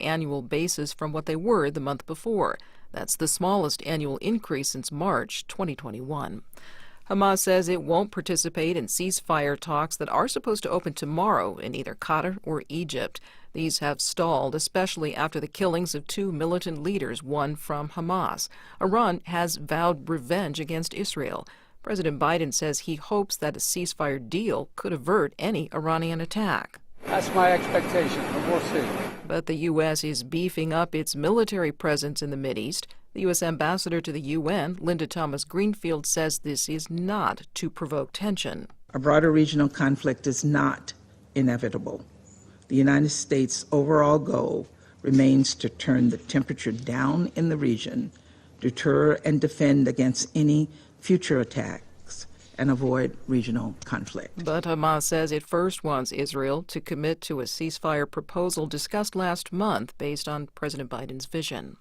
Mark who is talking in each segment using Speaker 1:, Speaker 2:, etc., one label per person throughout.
Speaker 1: annual basis from what they were the month before. That's the smallest annual increase since March 2021. Hamas says it won't participate in ceasefire talks that are supposed to open tomorrow in either Qatar or Egypt. These have stalled, especially after the killings of two militant leaders, one from Hamas. Iran has vowed revenge against Israel. President Biden says he hopes that a ceasefire deal could avert any Iranian attack.
Speaker 2: That's my expectation, but we'll see.
Speaker 1: But the U.S. is beefing up its military presence in the Mideast. The U.S. ambassador to the UN, Linda Thomas-Greenfield, says this is not to provoke tension.
Speaker 3: A broader regional conflict is not inevitable. The United States' overall goal remains to turn the temperature down in the region, deter and defend against any future attacks, and avoid regional conflict.
Speaker 1: But Hamas says it first wants Israel to commit to a ceasefire proposal discussed last month based on President Biden's vision.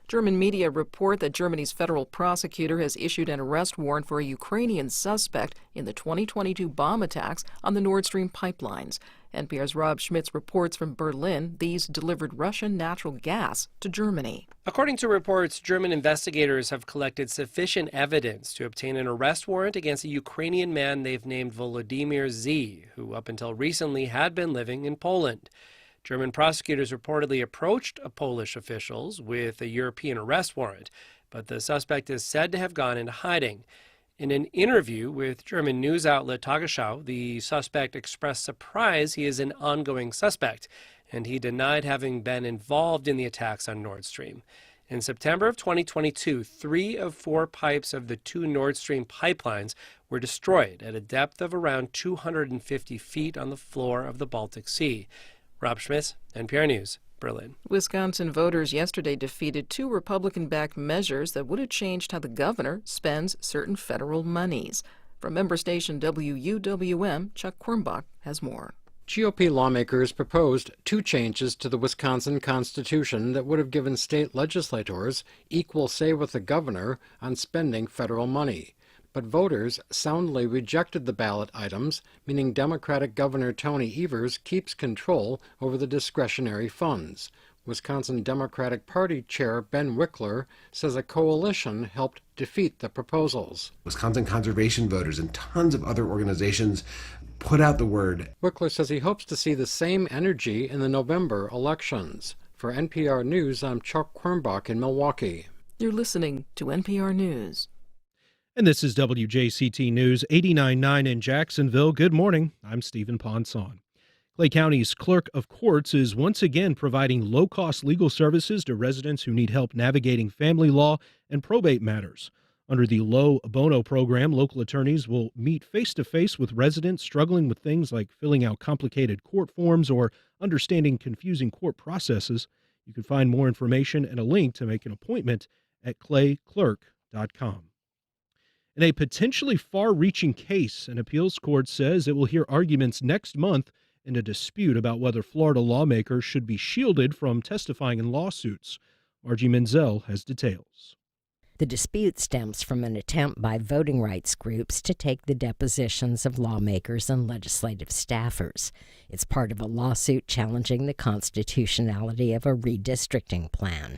Speaker 1: German media report that Germany's federal prosecutor has issued an arrest warrant for a Ukrainian suspect in the 2022 bomb attacks on the Nord Stream pipelines. NPR's Rob Schmitz reports from Berlin these delivered Russian natural gas to Germany.
Speaker 4: According to reports, German investigators have collected sufficient evidence to obtain an arrest warrant against a Ukrainian man they've named Volodymyr Z, who up until recently had been living in Poland. German prosecutors reportedly approached Polish officials with a European arrest warrant, but the suspect is said to have gone into hiding. In an interview with German news outlet Tagesschau, the suspect expressed surprise he is an ongoing suspect, and he denied having been involved in the attacks on Nord Stream. In September of 2022, 3 of 4 pipes of the 2 Nord Stream pipelines were destroyed at a depth of around 250 feet on the floor of the Baltic Sea. Rob Schmitz, NPR News, Berlin.
Speaker 1: Wisconsin voters yesterday defeated 2 Republican-backed measures that would have changed how the governor spends certain federal monies. From member station WUWM, Chuck Quirmbach has more.
Speaker 5: GOP lawmakers proposed 2 changes to the Wisconsin Constitution that would have given state legislators equal say with the governor on spending federal money. But voters soundly rejected the ballot items, meaning Democratic Governor Tony Evers keeps control over the discretionary funds. Wisconsin Democratic Party Chair Ben Wickler says a coalition helped defeat the proposals.
Speaker 6: Wisconsin conservation voters and tons of other organizations put out the word.
Speaker 5: Wickler says he hopes to see the same energy in the November elections. For NPR News, I'm Chuck Quirmbach in Milwaukee.
Speaker 1: You're listening to NPR News.
Speaker 7: And this is WJCT News 89.9 in Jacksonville. Good morning. I'm Stephen Ponson. Clay County's Clerk of Courts is once again providing low-cost legal services to residents who need help navigating family law and probate matters. Under the Low Bono program, local attorneys will meet face-to-face with residents struggling with things like filling out complicated court forms or understanding confusing court processes. You can find more information and a link to make an appointment at clayclerk.com. In a potentially far-reaching case, an appeals court says it will hear arguments next month in a dispute about whether Florida lawmakers should be shielded from testifying in lawsuits. Margie Menzel has details.
Speaker 8: The dispute stems from an attempt by voting rights groups to take the depositions of lawmakers and legislative staffers. It's part of a lawsuit challenging the constitutionality of a redistricting plan.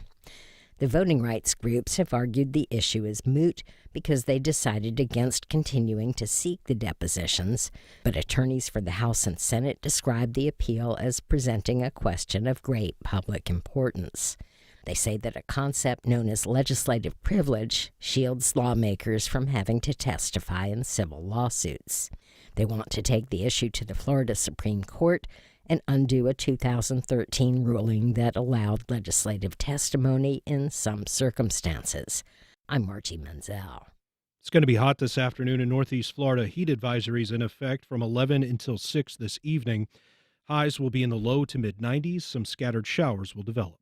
Speaker 8: The voting rights groups have argued the issue is moot because they decided against continuing to seek the depositions, but attorneys for the House and Senate described the appeal as presenting a question of great public importance. They say that a concept known as legislative privilege shields lawmakers from having to testify in civil lawsuits. They want to take the issue to the Florida Supreme Court and undo a 2013 ruling that allowed legislative testimony in some circumstances. I'm Margie Menzel.
Speaker 7: It's going to be hot this afternoon in Northeast Florida. Heat advisories in effect from 11 until 6 this evening. Highs will be in the low to mid-90s. Some scattered showers will develop.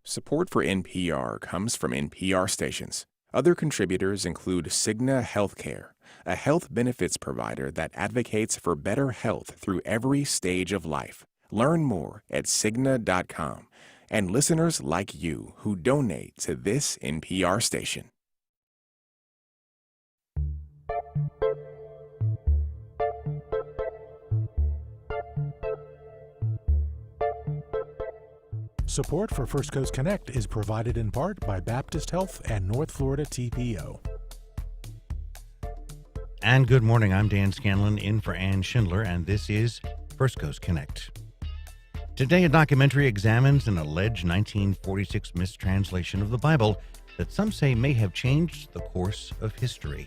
Speaker 9: Support for NPR comes from NPR stations. Other contributors include Cigna Healthcare, a health benefits provider that advocates for better health through every stage of life. Learn more at Cigna.com. And listeners like you who donate to this NPR station.
Speaker 10: Support for First Coast Connect is provided in part by Baptist Health and North Florida TPO.
Speaker 11: And good morning, I'm Dan Scanlon in for Ann Schindler, and this is First Coast Connect. Today, a documentary examines an alleged 1946 mistranslation of the Bible that some say may have changed the course of history.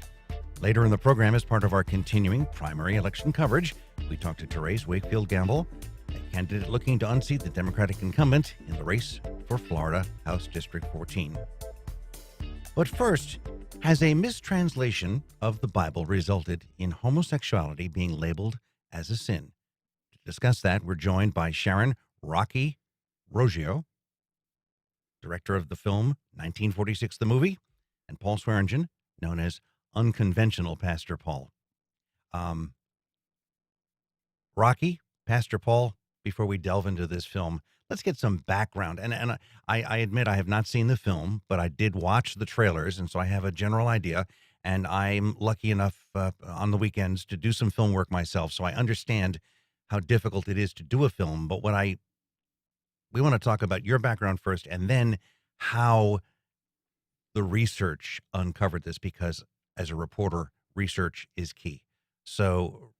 Speaker 11: Later in the program, as part of our continuing primary election coverage, we talk to Therese, Wakefield-Gamble, a candidate looking to unseat the Democratic incumbent in the race for Florida House District 14. But first, has a mistranslation of the Bible resulted in homosexuality being labeled as a sin? To discuss that, we're joined by Sharon Roggio, director of the film 1946 the movie, and Paul Swearingen, known as Unconventional Pastor Paul. Rocky, Pastor Paul, before we delve into this film, let's get some background. And I admit I have not seen the film, but I did watch the trailers, and so I have a general idea. And I'm lucky enough on the weekends to do some film work myself, so I understand how difficult it is to do a film. But we want to talk about your background first, and then how the research uncovered this, because as a reporter, research is key. So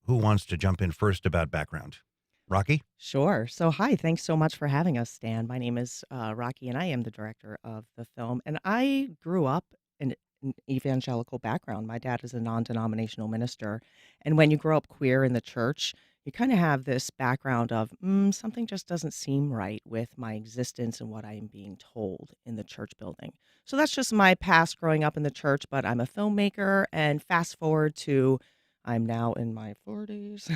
Speaker 11: who wants to jump in first about background? Rocky?
Speaker 12: Sure. So, hi, thanks so much for having us, Stan. My name is Rocky, and I am the director of the film. And I grew up in an evangelical background. My dad is a non-denominational minister. And when you grow up queer in the church, you kind of have this background of something just doesn't seem right with my existence and what I am being told in the church building. So that's just my past growing up in the church, but I'm a filmmaker, and fast forward to I'm now in my 40s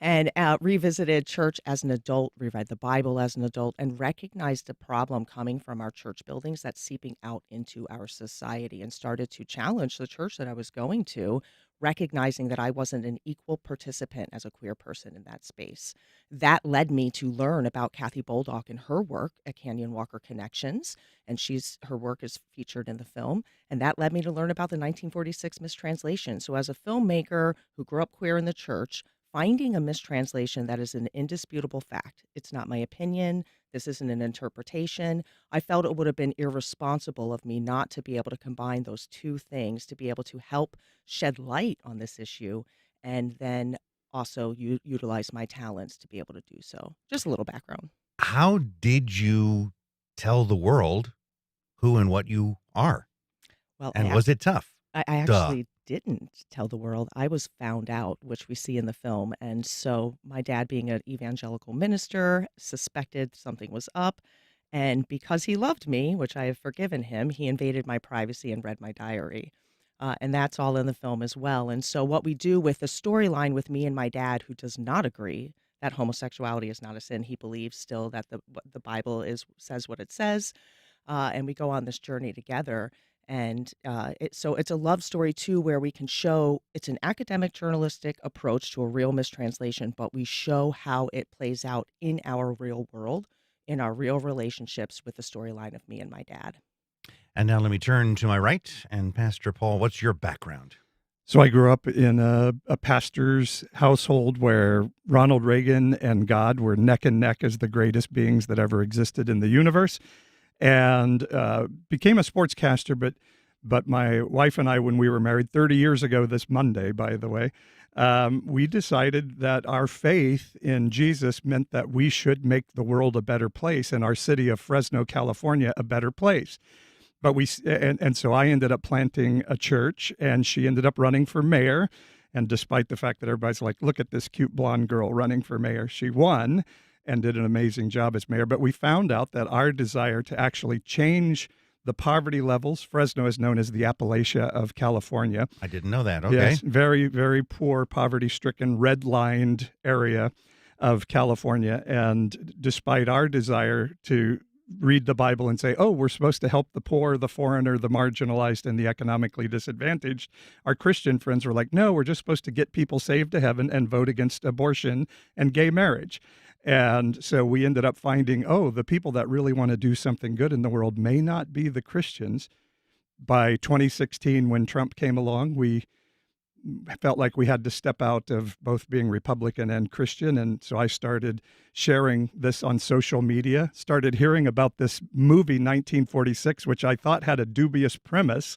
Speaker 12: and revisited church as an adult, reread the Bible as an adult, and recognized the problem coming from our church buildings that's seeping out into our society, and started to challenge the church that I was going to, recognizing that I wasn't an equal participant as a queer person in that space. That led me to learn about Kathy Boldock and her work at Canyon Walker Connections, and her work is featured in the film. And that led me to learn about the 1946 mistranslation. So as a filmmaker who grew up queer in the church, finding a mistranslation that is an indisputable fact, it's not my opinion, this isn't an interpretation, I felt it would have been irresponsible of me not to be able to combine those two things, to be able to help shed light on this issue, and then also utilize my talents to be able to do so. Just a little background.
Speaker 11: How did you tell the world who and what you are?
Speaker 12: Well,
Speaker 11: And was it tough?
Speaker 12: I actually didn't tell the world. I was found out, which we see in the film. And so my dad, being an evangelical minister, suspected something was up. And because he loved me, which I have forgiven him, he invaded my privacy and read my diary. And that's all in the film as well. And so what we do with the storyline with me and my dad, who does not agree that homosexuality is not a sin, he believes still that the Bible says what it says. And we go on this journey together. And so it's a love story, too, where we can show it's an academic journalistic approach to a real mistranslation, but we show how it plays out in our real world, in our real relationships with the storyline of me and my dad.
Speaker 11: And now let me turn to my right. And Pastor Paul, what's your background?
Speaker 13: So I grew up in a pastor's household where Ronald Reagan and God were neck and neck as the greatest beings that ever existed in the universe. And became a sportscaster, but my wife and I, when we were married 30 years ago this Monday, by the way, we decided that our faith in Jesus meant that we should make the world a better place and our city of Fresno, California, a better place. But so I ended up planting a church, and she ended up running for mayor. And despite the fact that everybody's like, look at this cute blonde girl running for mayor, she won and did an amazing job as mayor. But we found out that our desire to actually change the poverty levels, Fresno is known as the Appalachia of California.
Speaker 11: I didn't know that. Okay.
Speaker 13: Yes, very, very poor, poverty-stricken, red-lined area of California. And despite our desire to read the Bible and say, oh, we're supposed to help the poor, the foreigner, the marginalized, and the economically disadvantaged, our Christian friends were like, no, we're just supposed to get people saved to heaven and vote against abortion and gay marriage. And so we ended up finding, the people that really want to do something good in the world may not be the Christians. By 2016, when Trump came along, we felt like we had to step out of both being Republican and Christian. And so I started sharing this on social media, started hearing about this movie, 1946, which I thought had a dubious premise,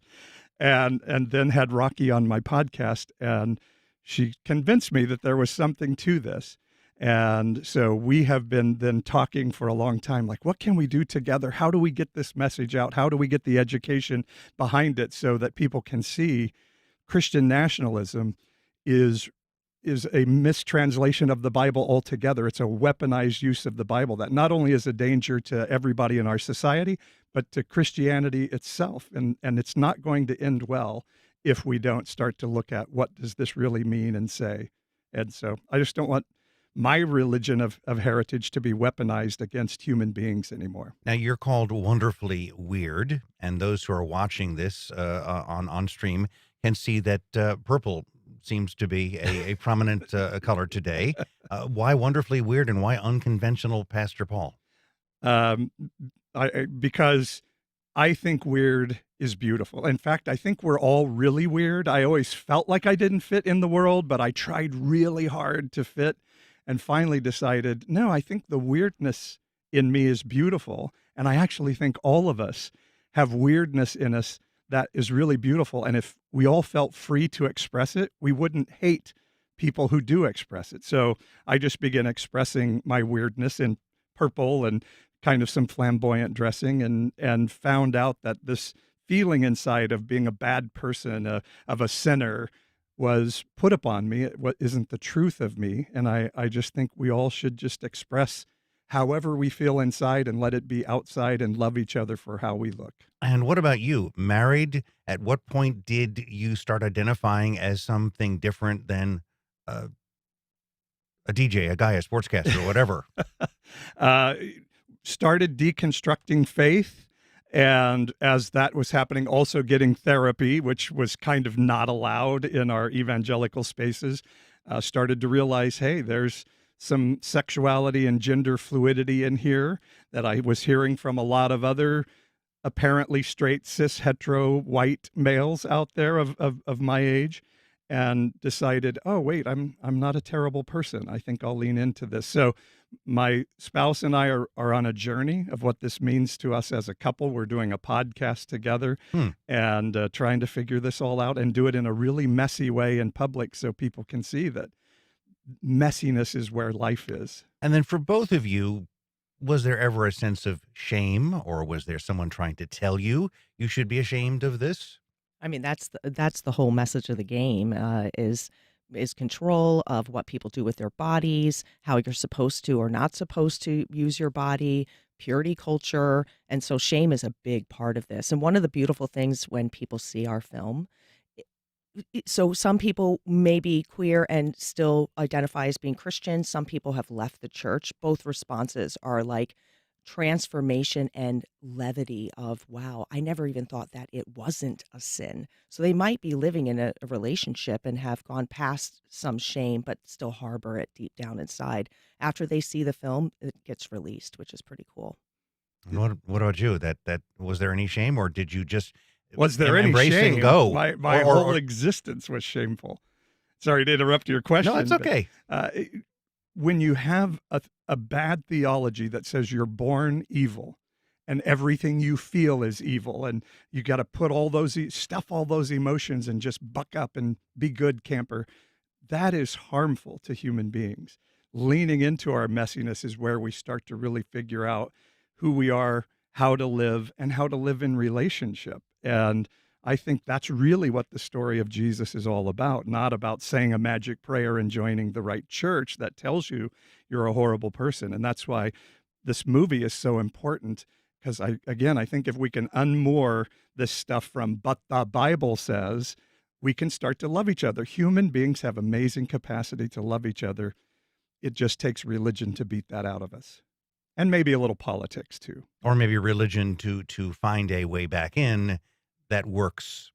Speaker 13: and then had Rocky on my podcast. And she convinced me that there was something to this. And so we have been then talking for a long time, like, what can we do together? How do we get this message out? How do we get the education behind it so that people can see Christian nationalism is a mistranslation of the Bible altogether. It's a weaponized use of the Bible that not only is a danger to everybody in our society, but to Christianity itself. And it's not going to end well if we don't start to look at what does this really mean and say. And so I just don't want my religion of heritage to be weaponized against human beings anymore.
Speaker 11: Now, you're called Wonderfully Weird, and those who are watching this on stream can see that purple seems to be a prominent color today. Why Wonderfully Weird, and why unconventional, Pastor Paul?
Speaker 13: Because I think weird is beautiful. In fact, I think we're all really weird. I always felt like I didn't fit in the world, but I tried really hard to fit, and finally decided, no, I think the weirdness in me is beautiful. And I actually think all of us have weirdness in us that is really beautiful. And if we all felt free to express it, we wouldn't hate people who do express it. So I just began expressing my weirdness in purple and kind of some flamboyant dressing, and found out that this feeling inside of being a bad person, of a sinner, was put upon me. What isn't the truth of me. And I just think we all should just express however we feel inside and let it be outside, and love each other for how we look.
Speaker 11: And what about you? Married? At what point did you start identifying as something different than a DJ, a guy, a sportscaster, whatever?
Speaker 13: Started deconstructing faith. And as that was happening, also getting therapy, which was kind of not allowed in our evangelical spaces. Started to realize, hey, there's some sexuality and gender fluidity in here that I was hearing from a lot of other apparently straight, cis, hetero, white males out there of my age, and decided, oh, wait, I'm not a terrible person. I think I'll lean into this. So my spouse and I are on a journey of what this means to us as a couple. We're doing a podcast together and trying to figure this all out, and do it in a really messy way in public so people can see that messiness is where life is.
Speaker 11: And then for both of you, was there ever a sense of shame, or was there someone trying to tell you you should be ashamed of this?
Speaker 12: I mean, that's the whole message of the game, is control of what people do with their bodies, how you're supposed to or not supposed to use your body, purity culture. And so shame is a big part of this. And one of the beautiful things when people see our film, so some people may be queer and still identify as being Christian. Some people have left the church. Both responses are like transformation and levity of, wow, I never even thought that it wasn't a sin. So they might be living in a relationship and have gone past some shame, but still harbor it deep down inside. After they see the film, it gets released, which is pretty cool.
Speaker 11: What about you? That was there any shame, or did you just
Speaker 13: was there any
Speaker 11: embrace
Speaker 13: shame?
Speaker 11: and go?
Speaker 13: My whole existence was shameful. Sorry to interrupt your question.
Speaker 11: No, it's okay.
Speaker 13: When you have a bad theology that says you're born evil and everything you feel is evil, and you got to put all those, stuff all those emotions and just buck up and be good camper, that is harmful to human beings. Leaning into our messiness is where we start to really figure out who we are, how to live, and how to live in relationship. And I think that's really what the story of Jesus is all about, not about saying a magic prayer and joining the right church that tells you you're a horrible person. And that's why this movie is so important, because I think if we can unmoor this stuff from but the Bible says, we can start to love each other. Human beings have amazing capacity to love each other. It just takes religion to beat that out of us. And maybe a little politics too.
Speaker 11: Or maybe religion to find a way back in that works,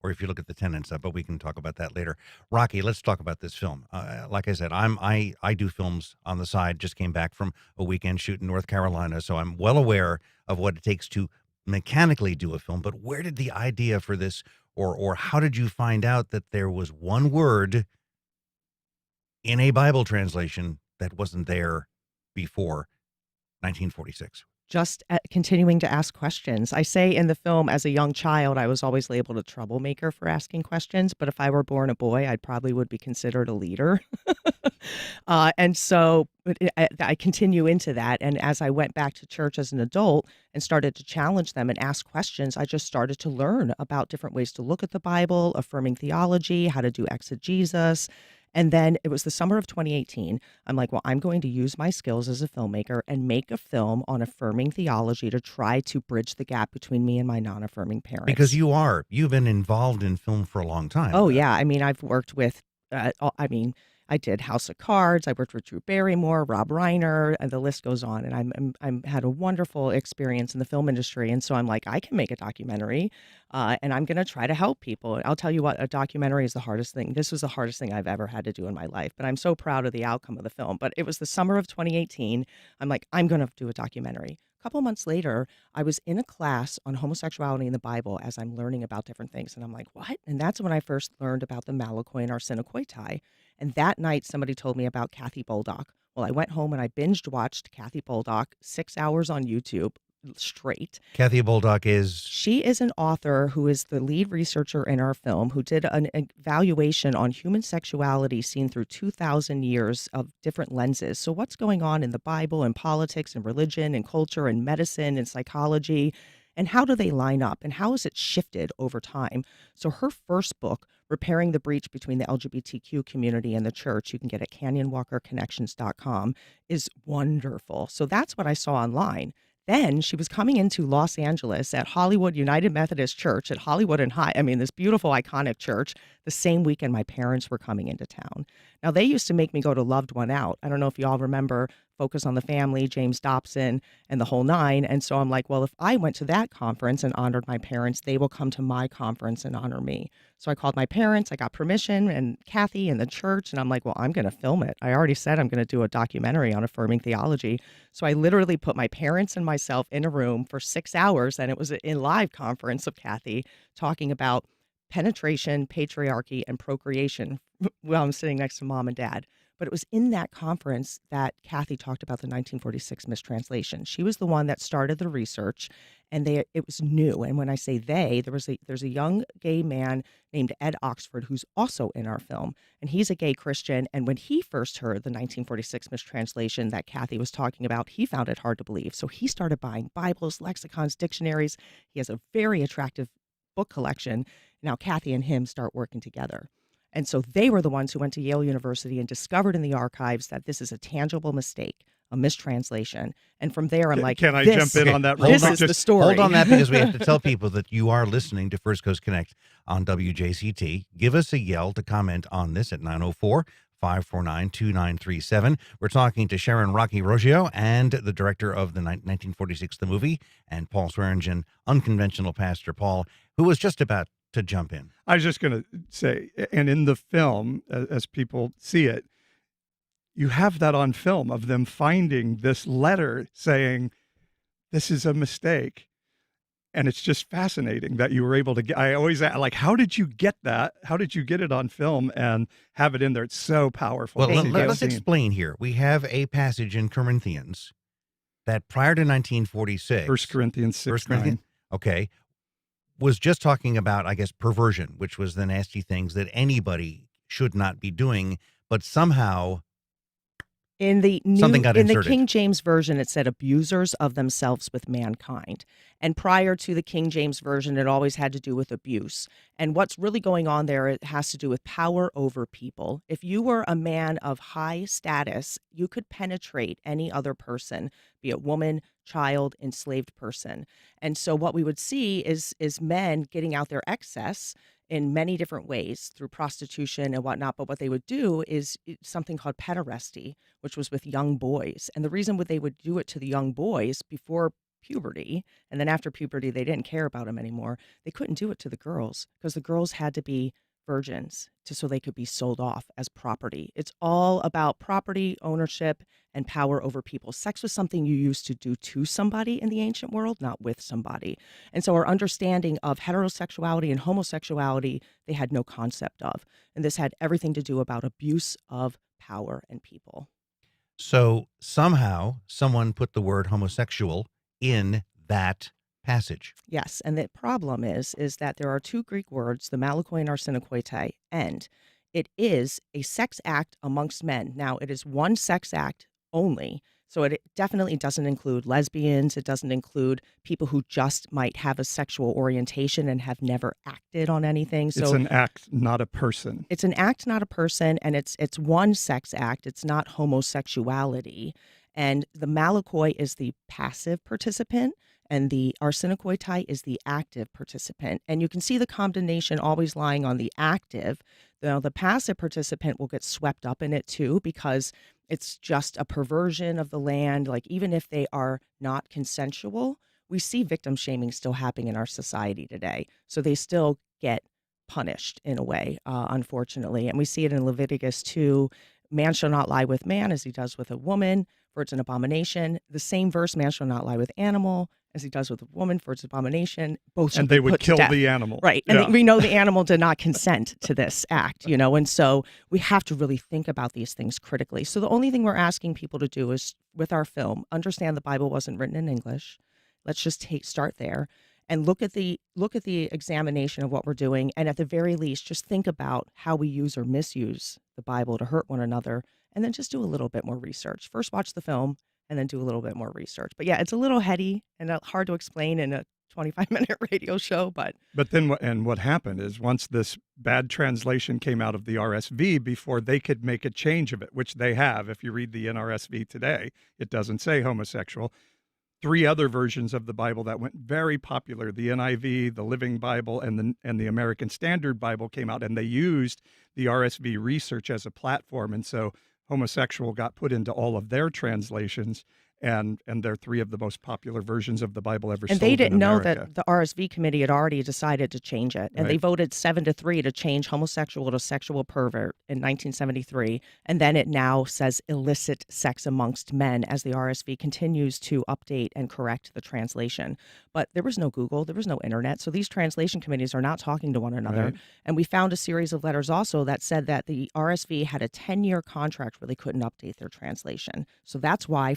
Speaker 11: or if you look at the tenets of, but we can talk about that later. Rocky, let's talk about this film. Like I said, I do films on the side, just came back from a weekend shoot in North Carolina, so I'm well aware of what it takes to mechanically do a film, but where did the idea for this or how did you find out that there was one word in a Bible translation that wasn't there before 1946?
Speaker 12: Just continuing to ask questions. I say in the film, as a young child, I was always labeled a troublemaker for asking questions. But if I were born a boy, I probably would be considered a leader. And so I continue into that. And as I went back to church as an adult and started to challenge them and ask questions, I just started to learn about different ways to look at the Bible, affirming theology, how to do exegesis. And then it was the summer of 2018. I'm like, well, I'm going to use my skills as a filmmaker and make a film on affirming theology to try to bridge the gap between me and my non-affirming parents.
Speaker 11: Because you've been involved in film for a long time.
Speaker 12: Oh, yeah. I mean, I've worked with, I did House of Cards. I worked with Drew Barrymore, Rob Reiner, and the list goes on. And I'm had a wonderful experience in the film industry. And so I'm like, I can make a documentary, and I'm going to try to help people. And I'll tell you what, a documentary is the hardest thing. This was the hardest thing I've ever had to do in my life. But I'm so proud of the outcome of the film. But it was the summer of 2018. I'm like, I'm going to do a documentary. A couple months later, I was in a class on homosexuality in the Bible as I'm learning about different things. And I'm like, what? And that's when I first learned about the Malakoi and Arsenokoitai. And that night, somebody told me about Kathy Boldock. Well, I went home and I binged watched Kathy Boldock 6 hours on YouTube straight.
Speaker 11: Kathy Boldock is?
Speaker 12: She is an author who is the lead researcher in our film who did an evaluation on human sexuality seen through 2,000 years of different lenses. So what's going on in the Bible and politics and religion and culture and medicine and psychology, and how do they line up and how has it shifted over time? So her first book, Repairing the Breach Between the LGBTQ Community and the Church, you can get at canyonwalkerconnections.com, is wonderful. So that's what I saw online. Then she was coming into Los Angeles at Hollywood United Methodist Church at Hollywood and High. I mean, this beautiful, iconic church. The same weekend my parents were coming into town. Now, they used to make me go to Loved One Out. I don't know if you all remember Focus on the Family, James Dobson, and the whole nine. And so I'm like, well, if I went to that conference and honored my parents, they will come to my conference and honor me. So I called my parents, I got permission, and Kathy and the church, and I'm like, well, I'm going to film it. I already said I'm going to do a documentary on affirming theology. So I literally put my parents and myself in a room for 6 hours, and it was a live conference of Kathy talking about penetration, patriarchy, and procreation while I'm sitting next to mom and dad. But it was in that conference that Kathy talked about the 1946 mistranslation. She was the one that started the research, and it was new. And when I say they, there's a young gay man named Ed Oxford who's also in our film, and he's a gay Christian. And when he first heard the 1946 mistranslation that Kathy was talking about, he found it hard to believe. So he started buying Bibles, lexicons, dictionaries. He has a very attractive book collection. Now Kathy and him start working together. And so they were the ones who went to Yale University and discovered in the archives that this is a tangible mistake, a mistranslation. And from there, I'm like,
Speaker 13: can I jump in on that?
Speaker 12: This is the story.
Speaker 11: Hold on that, because we have to tell people that you are listening to First Coast Connect on WJCT. Give us a yell to comment on this at 904-549-2937. We're talking to Sharon Roggio and the director of the 1946 The Movie, and Paul Swearingen, unconventional pastor Paul, who was just about to jump in.
Speaker 13: I was just going to say, and in the film, as people see it, you have that on film of them finding this letter saying, this is a mistake. And it's just fascinating that you were able to get, I always ask, like, how did you get that? How did you get it on film and have it in there? It's so powerful.
Speaker 11: Well, let's explain here. We have a passage in Corinthians that prior to 1946,
Speaker 13: 1 Corinthians 6:9.
Speaker 11: Okay, was just talking about, I guess, perversion, which was the nasty things that anybody should not be doing, but somehow something got inserted.
Speaker 12: In the King James Version, it said abusers of themselves with mankind. And prior to the King James Version, it always had to do with abuse. And what's really going on there, it has to do with power over people. If you were a man of high status, you could penetrate any other person, be it woman, child, enslaved person. And so what we would see is men getting out their excess in many different ways through prostitution and whatnot. But what they would do is something called pederasty, which was with young boys. And the reason they would do it to the young boys before puberty, and then after puberty, they didn't care about them anymore. They couldn't do it to the girls because the girls had to be virgins so they could be sold off as property. It's all about property ownership and power over people. Sex was something you used to do to somebody in the ancient world, not with somebody. And so our understanding of heterosexuality and homosexuality, they had no concept of. And this had everything to do about abuse of power and people.
Speaker 11: So somehow someone put the word homosexual in that passage.
Speaker 12: Yes, and the problem is that there are two Greek words, the malakoi and arsenokoitai, and it is a sex act amongst men. Now, it is one sex act only, so it definitely doesn't include lesbians. It doesn't include people who just might have a sexual orientation and have never acted on anything. So
Speaker 13: it's an act, not a person.
Speaker 12: It's an act, not a person, and it's one sex act. It's not homosexuality. And the malakoi is the passive participant, and the arsenokoitai is the active participant. And you can see the condemnation always lying on the active. Now, the passive participant will get swept up in it too, because it's just a perversion of the land. Like, even if they are not consensual, we see victim shaming still happening in our society today. So they still get punished in a way, unfortunately. And we see it in Leviticus 2. Man shall not lie with man as he does with a woman, for it's an abomination. The same verse, man shall not lie with animal as he does with a woman, for it's abomination. Both shall
Speaker 13: and they
Speaker 12: be
Speaker 13: would
Speaker 12: put to
Speaker 13: kill
Speaker 12: death.
Speaker 13: the animal.
Speaker 12: Right. And we know the animal did not consent to this act, and so we have to really think about these things critically. So the only thing we're asking people to do is, with our film, understand the Bible wasn't written in English. Let's just start there and look at the examination of what we're doing. And at the very least, just think about how we use or misuse the Bible to hurt one another, and then just do a little bit more research. First, watch the film, and then do a little bit more research. But yeah, it's a little heady and hard to explain in a 25-minute radio show. But
Speaker 13: then what happened is, once this bad translation came out of the RSV, before they could make a change of it, which they have, if you read the NRSV today, it doesn't say homosexual. 3 other versions of the Bible that went very popular, the NIV, the Living Bible, and the American Standard Bible came out, and they used the RSV research as a platform. And so homosexual got put into all of their translations, and they're 3 of the most popular versions of the Bible ever sold in America.
Speaker 12: And they didn't know that the RSV committee had already decided to change it. And
Speaker 13: Right.
Speaker 12: they voted 7-3 to change homosexual to sexual pervert in 1973. And then it now says illicit sex amongst men, as the RSV continues to update and correct the translation. But there was no Google, there was no internet. So these translation committees are not talking to one another.
Speaker 13: Right.
Speaker 12: And we found a series of letters also that said that the RSV had a 10-year contract where they couldn't update their translation. So that's why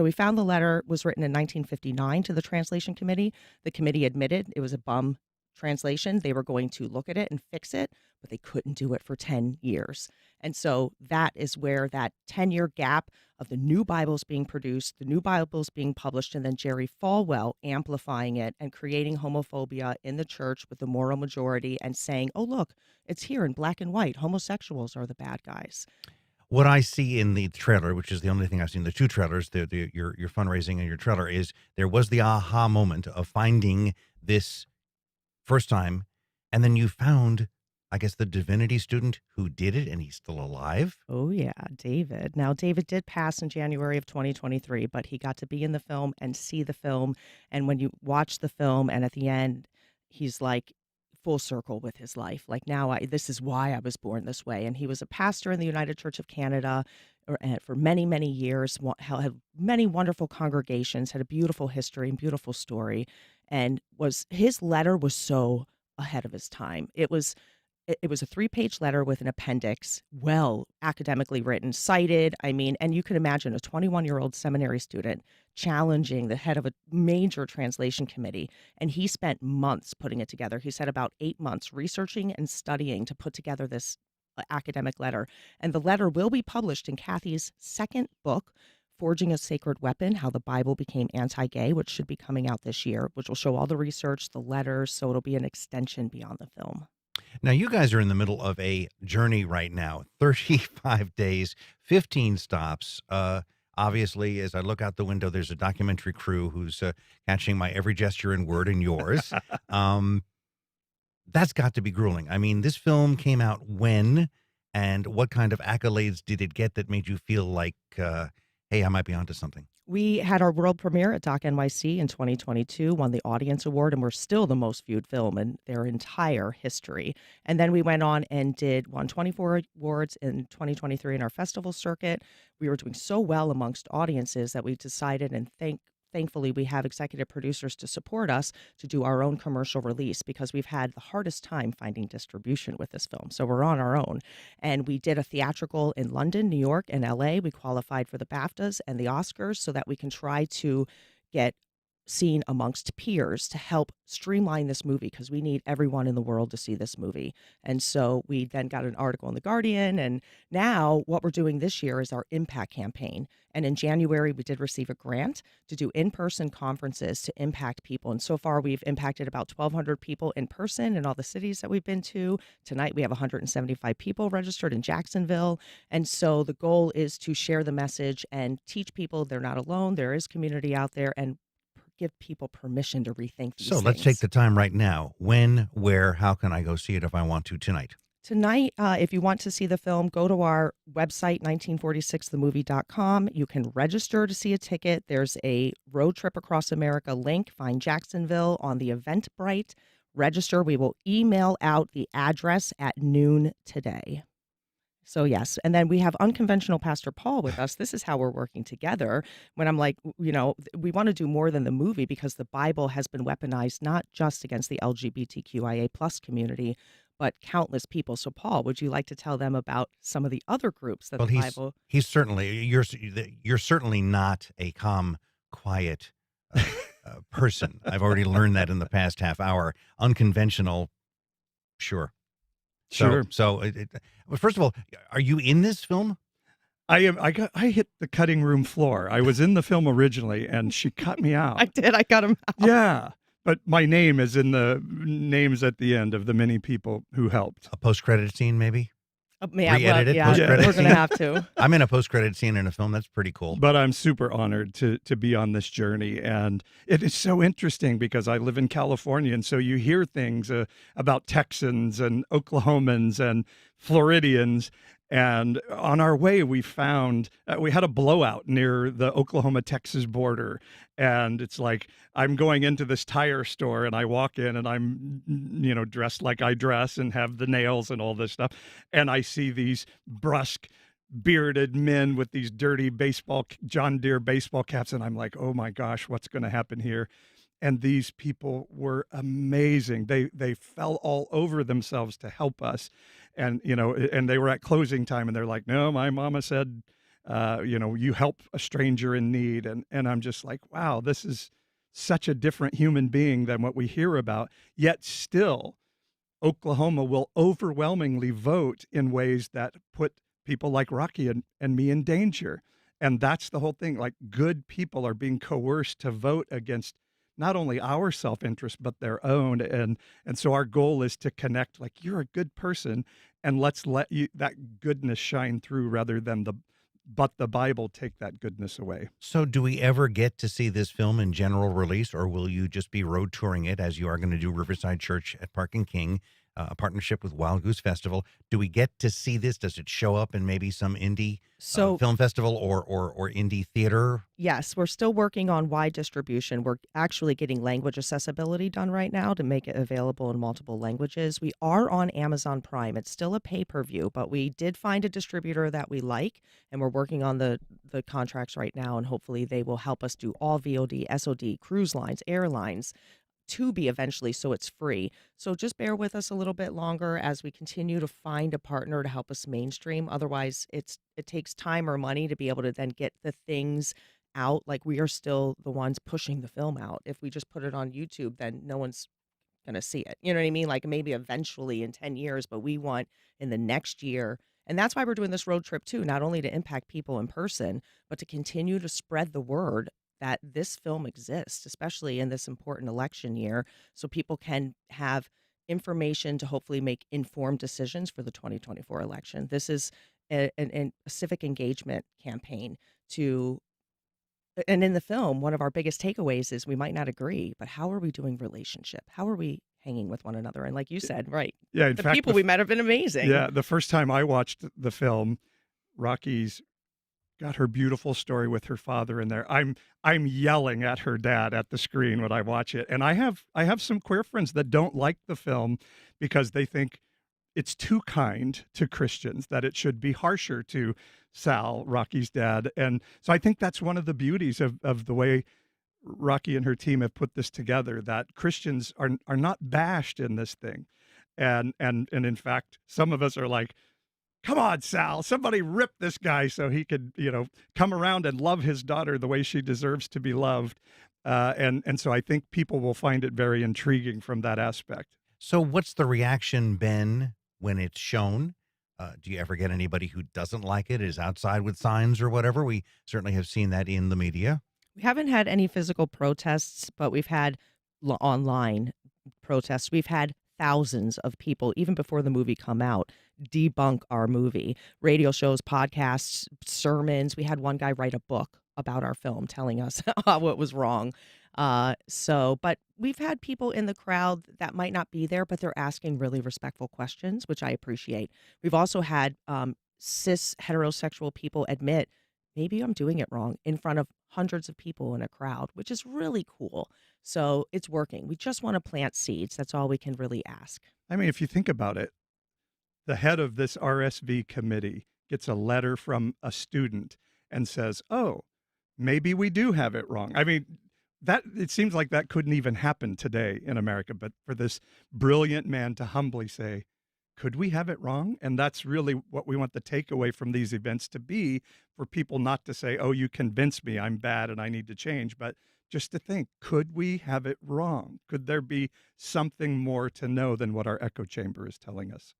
Speaker 12: so we found the letter was written in 1959 to the translation committee. The committee admitted it was a bum translation. They were going to look at it and fix it, but they couldn't do it for 10 years. And so that is where that 10-year gap of the new Bibles being produced, the new Bibles being published, and then Jerry Falwell amplifying it and creating homophobia in the church with the moral majority and saying, oh, look, it's here in black and white. Homosexuals are the bad guys.
Speaker 11: What I see in the trailer, which is the only thing I've seen, the 2 trailers, your fundraising and your trailer, is there was the aha moment of finding this first time, and then you found, I guess, the divinity student who did it, and he's still alive.
Speaker 12: Oh, yeah, David. Now, David did pass in January of 2023, but he got to be in the film and see the film. And when you watch the film, and at the end, he's like, full circle with his life. Like, now this is why I was born this way. And he was a pastor in the United Church of Canada for many, many years, had many wonderful congregations, had a beautiful history and beautiful story. And his letter was so ahead of his time. It was a 3-page letter with an appendix, well academically written, cited. I mean, and you can imagine a 21-year-old seminary student challenging the head of a major translation committee. And he spent months putting it together. He said about 8 months researching and studying to put together this academic letter. And the letter will be published in Kathy's second book, Forging a Sacred Weapon, How the Bible Became Anti-Gay, which should be coming out this year, which will show all the research, the letters, so it'll be an extension beyond the film.
Speaker 11: Now, you guys are in the middle of a journey right now, 35 days, 15 stops. Obviously, as I look out the window, there's a documentary crew who's catching my every gesture and word and yours. That's got to be grueling. I mean, this film came out when, and what kind of accolades did it get that made you feel like, hey, I might be onto something?
Speaker 12: We had our world premiere at Doc NYC in 2022, won the Audience Award, and we're still the most viewed film in their entire history. And then we went on and won 24 awards in 2023 in our festival circuit. We were doing so well amongst audiences that we decided, and thankfully, we have executive producers to support us to do our own commercial release because we've had the hardest time finding distribution with this film. So we're on our own. And we did a theatrical in London, New York, and LA. We qualified for the BAFTAs and the Oscars so that we can try to get seen amongst peers to help streamline this movie because we need everyone in the world to see this movie. And so we then got an article in The Guardian. And now what we're doing this year is our impact campaign. And in January, we did receive a grant to do in-person conferences to impact people. And so far, we've impacted about 1,200 people in person in all the cities that we've been to. Tonight, we have 175 people registered in Jacksonville. And so the goal is to share the message and teach people they're not alone. There is community out there, and give people permission to rethink these things.
Speaker 11: Let's take the time right now. When, where, how can I go see it if I want to tonight?
Speaker 12: Tonight, if you want to see the film, go to our website, 1946themovie.com. You can register to see a ticket. There's a road trip across America link. Find Jacksonville on the Eventbrite. Register. We will email out the address at noon today. So, yes. And then we have Unconventional Pastor Paul with us. This is how we're working together. When I'm like, we want to do more than the movie because the Bible has been weaponized not just against the LGBTQIA plus community, but countless people. So, Paul, would you like to tell them about some of the other groups that the Bible?
Speaker 11: He's certainly, you're certainly not a calm, quiet person. I've already learned that in the past half hour. Unconventional, sure.
Speaker 13: Sure.
Speaker 11: Well, first of all, are you in this film?
Speaker 13: I am. I hit the cutting room floor. I was in the film originally, and she cut me out.
Speaker 12: I did. I cut him out.
Speaker 13: Yeah, but my name is in the names at the end of the many people who helped.
Speaker 11: A post-credit scene, maybe?
Speaker 12: Re-edited post-credit we're going to have to.
Speaker 11: I'm in a post-credit scene in a film. That's pretty cool.
Speaker 13: But I'm super honored to be on this journey. And it is so interesting because I live in California. And so you hear things about Texans and Oklahomans and Floridians. And on our way, we found we had a blowout near the Oklahoma-Texas border. And it's like I'm going into this tire store and I walk in and I'm, dressed like I dress and have the nails and all this stuff. And I see these brusque, bearded men with these dirty John Deere baseball caps. And I'm like, oh my gosh, what's going to happen here? And these people were amazing. They fell all over themselves to help us. And, and they were at closing time and they're like, no, my mama said, you help a stranger in need. And I'm just like, wow, this is such a different human being than what we hear about. Yet still, Oklahoma will overwhelmingly vote in ways that put people like Rocky and me in danger. And that's the whole thing. Like, good people are being coerced to vote against not only our self-interest, but their own. And so our goal is to connect, like, you're a good person, and let's let that goodness shine through rather than but the Bible take that goodness away.
Speaker 11: So do we ever get to see this film in general release, or will you just be road touring it as you are going to do Riverside Church at Park and King, a partnership with Wild Goose Festival? Do we get to see this? Does it show up in maybe some indie film festival or indie theater?
Speaker 12: Yes, we're still working on wide distribution. We're actually getting language accessibility done right now to make it available in multiple languages. We are on Amazon Prime. It's still a pay-per-view, but we did find a distributor that we like, and we're working on the contracts right now, and hopefully they will help us do all VOD, SOD, cruise lines, airlines, to be eventually, so it's free. So just bear with us a little bit longer as we continue to find a partner to help us mainstream. Otherwise, it takes time or money to be able to then get the things out. Like, we are still the ones pushing the film out. If we just put it on YouTube, then no one's going to see it. You know what I mean? Like, maybe eventually in 10 years, but we want in the next year. And that's why we're doing this road trip too, not only to impact people in person, but to continue to spread the word that this film exists, especially in this important election year, so people can have information to hopefully make informed decisions for the 2024 election. This is a civic engagement campaign and in the film, one of our biggest takeaways is we might not agree, but how are we doing relationship? How are we hanging with one another? And like you said, right.
Speaker 13: Yeah, in
Speaker 12: the
Speaker 13: fact,
Speaker 12: people we met have been amazing.
Speaker 13: Yeah, the first time I watched the film, Rocky's got her beautiful story with her father in there. I'm yelling at her dad at the screen when I watch it. And I have some queer friends that don't like the film because they think it's too kind to Christians, that it should be harsher to Sal, Rocky's dad. And so I think that's one of the beauties of the way Rocky and her team have put this together, that Christians are not bashed in this thing. And in fact, some of us are like, come on, Sal, somebody rip this guy so he could, come around and love his daughter the way she deserves to be loved. And so I think people will find it very intriguing from that aspect.
Speaker 11: So what's the reaction been when it's shown? Do you ever get anybody who doesn't like it, is outside with signs or whatever? We certainly have seen that in the media.
Speaker 12: We haven't had any physical protests, but we've had online protests. We've had thousands of people, even before the movie come out, debunk our movie. Radio shows, podcasts, sermons. We had one guy write a book about our film telling us what was wrong. But we've had people in the crowd that might not be there, but they're asking really respectful questions, which I appreciate. We've also had cis heterosexual people admit, maybe I'm doing it wrong, in front of hundreds of people in a crowd, which is really cool. So it's working. We just want to plant seeds. That's all we can really ask.
Speaker 13: I mean, if you think about it, the head of this RSV committee gets a letter from a student and says, oh, maybe we do have it wrong. I mean, that it seems like that couldn't even happen today in America, but for this brilliant man to humbly say, could we have it wrong? And that's really what we want the takeaway from these events to be, for people not to say, oh, you convinced me I'm bad and I need to change, but just to think, could we have it wrong? Could there be something more to know than what our echo chamber is telling us?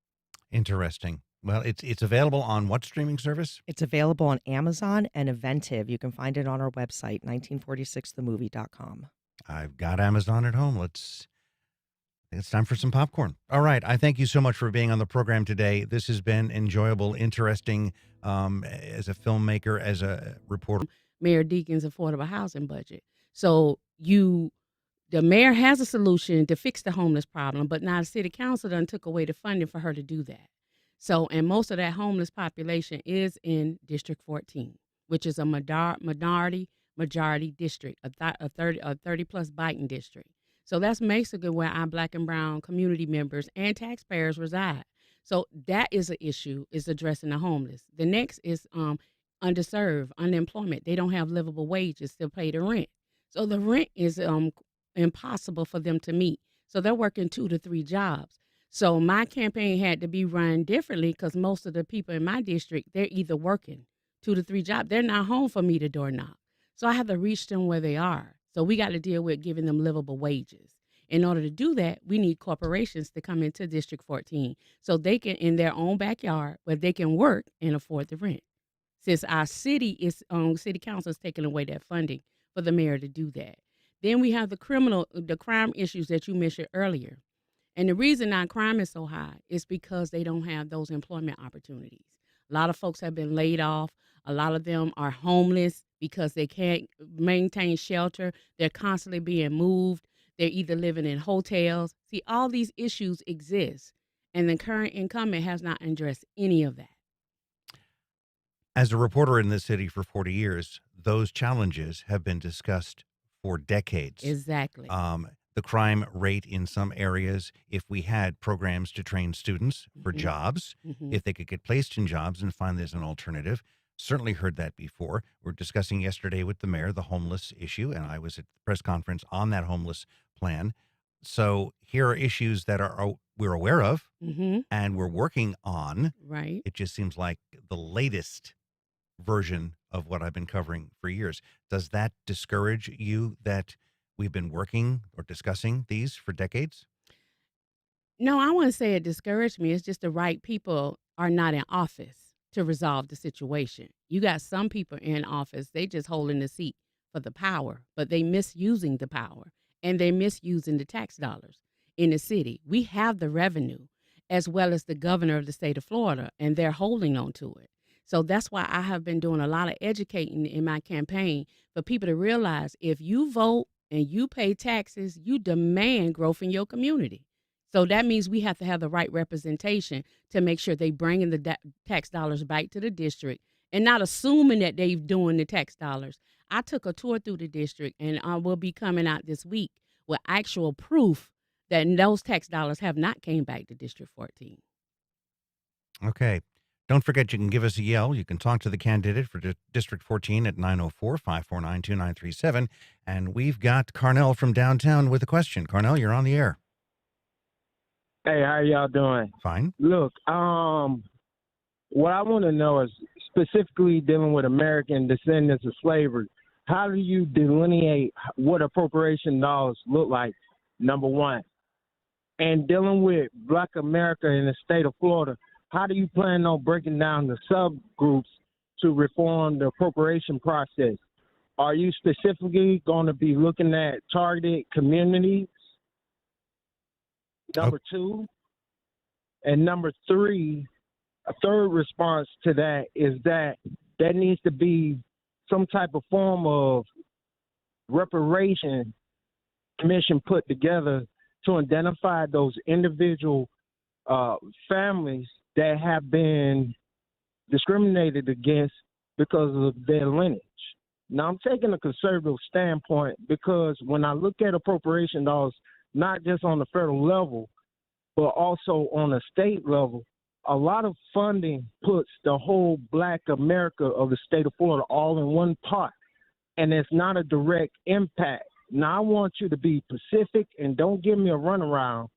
Speaker 11: Interesting. Well, it's available on what streaming service?
Speaker 12: It's available on Amazon and Eventive. You can find it on our website, 1946themovie.com.
Speaker 11: I've got Amazon at home. It's time for some popcorn. All right. I thank you so much for being on the program today. This has been enjoyable, interesting, as a filmmaker, as a reporter.
Speaker 14: Mayor Deacon's affordable housing budget. So the mayor has a solution to fix the homeless problem, but now the city council done took away the funding for her to do that. So, and most of that homeless population is in District 14, which is a majority district, a 30 plus biting district. So that's basically where our Black and brown community members and taxpayers reside. So that is an issue, is addressing the homeless. The next is underserved, unemployment. They don't have livable wages to pay the rent. So the rent is impossible for them to meet. So they're working 2 to 3 jobs. So my campaign had to be run differently because most of the people in my district, they're either working 2 to 3 jobs. They're not home for me to door knock. So I have to reach them where they are. So we got to deal with giving them livable wages. In order to do that, we need corporations to come into District 14 so they can, in their own backyard, where they can work and afford the rent. Since our city council is taking away that funding for the mayor to do that. Then we have the crime issues that you mentioned earlier. And the reason our crime is so high is because they don't have those employment opportunities. A lot of folks have been laid off. A lot of them are homeless because they can't maintain shelter. They're constantly being moved. They're either living in hotels. See, all these issues exist, and the current incumbent has not addressed any of that.
Speaker 11: As a reporter in this city for 40 years, those challenges have been discussed for decades.
Speaker 14: Exactly.
Speaker 11: The crime rate in some areas, if we had programs to train students for jobs, if they could get placed in jobs and find there's an alternative. Certainly heard that before. We're discussing yesterday with the mayor the homeless issue, and I was at the press conference on that homeless plan. So here are issues that we're aware of and we're working on.
Speaker 14: Right.
Speaker 11: It just seems like the latest version of what I've been covering for years. Does that discourage you that we've been working or discussing these for decades?
Speaker 14: No, I wouldn't say it discouraged me. It's just the right people are not in office to resolve the situation. You got some people in office, they just holding the seat for the power, but they misusing the power and they misusing the tax dollars in the city. We have the revenue as well as the governor of the state of Florida, and they're holding on to it. So that's why I have been doing a lot of educating in my campaign for people to realize if you vote and you pay taxes, you demand growth in your community. So that means we have to have the right representation to make sure they bring in the tax dollars back to the district and not assuming that they're doing the tax dollars. I took a tour through the district, and I will be coming out this week with actual proof that those tax dollars have not came back to District 14.
Speaker 11: Okay. Don't forget, you can give us a yell. You can talk to the candidate for District 14 at 904-549-2937. And we've got Carnell from downtown with a question. Carnell, you're on the air.
Speaker 15: Hey, how y'all doing?
Speaker 11: Fine.
Speaker 15: Look, what I want to know is specifically dealing with American descendants of slavery. How do you delineate what appropriation dollars look like, number one? And dealing with Black America in the state of Florida, how do you plan on breaking down the subgroups to reform the appropriation process? Are you specifically going to be looking at targeted communities? Number two. And number three, a third response to that is that there needs to be some type of form of reparation commission put together to identify those individual families that have been discriminated against because of their lineage. Now, I'm taking a conservative standpoint because when I look at appropriation dollars, not just on the federal level, but also on a state level, a lot of funding puts the whole Black America of the state of Florida all in one pot, and it's not a direct impact. Now, I want you to be specific and don't give me a runaround,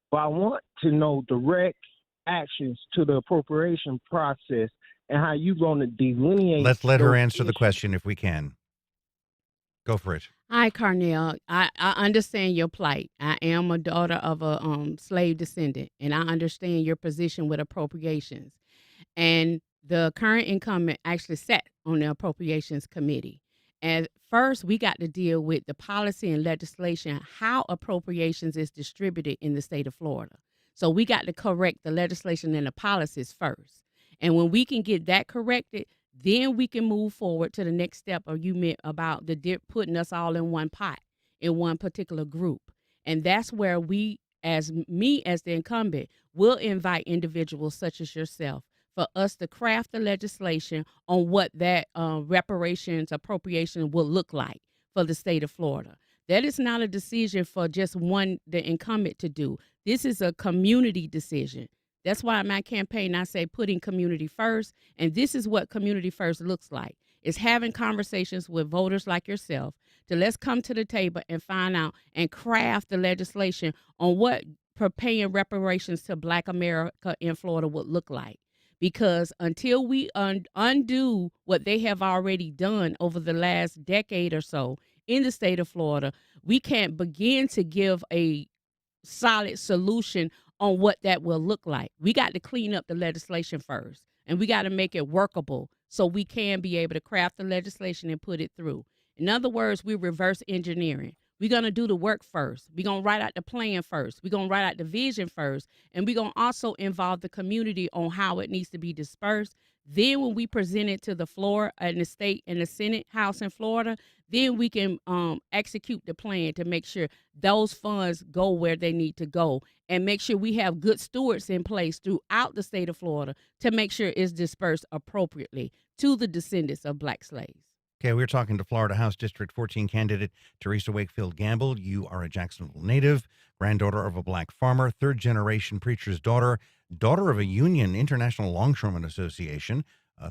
Speaker 15: but I want to know direct actions to the appropriation process and how you're going to delineate.
Speaker 11: Let's let her
Speaker 15: those
Speaker 11: answer the
Speaker 15: issues.
Speaker 11: question if we can. Go for it.
Speaker 14: Hi, Carnell. I understand your plight. I am a daughter of a slave descendant, and I understand your position with appropriations. And the current incumbent actually sat on the appropriations committee. And first, we got to deal with the policy and legislation, how appropriations is distributed in the state of Florida. So we got to correct the legislation and the policies first. And when we can get that corrected, then we can move forward to the next step of you meant about putting us all in one pot, in one particular group. And that's where we, as me as the incumbent, will invite individuals such as yourself for us to craft the legislation on what that reparations appropriation will look like for the state of Florida. That is not a decision for just the incumbent to do. This is a community decision. That's why in my campaign, I say putting community first. And this is what community first looks like. It's having conversations with voters like yourself to let's come to the table and find out and craft the legislation on what paying reparations to Black America in Florida would look like. Because until we undo what they have already done over the last decade or so in the state of Florida, we can't begin to give a solid solution on what that will look like. We got to clean up the legislation first, and we got to make it workable so we can be able to craft the legislation and put it through. In other words, we're reverse engineering. We're going to do the work first. We're going to write out the plan first. We're going to write out the vision first, and we're going to also involve the community on how it needs to be dispersed. Then when we present it to the floor and the state and the Senate House in Florida, then we can execute the plan to make sure those funds go where they need to go and make sure we have good stewards in place throughout the state of Florida to make sure it's dispersed appropriately to the descendants of Black slaves.
Speaker 11: Okay, we're talking to Florida House District 14 candidate Therese Wakefield-Gamble. You are a Jacksonville native, granddaughter of a Black farmer, third-generation preacher's daughter, daughter of a union, International Longshoremen Association,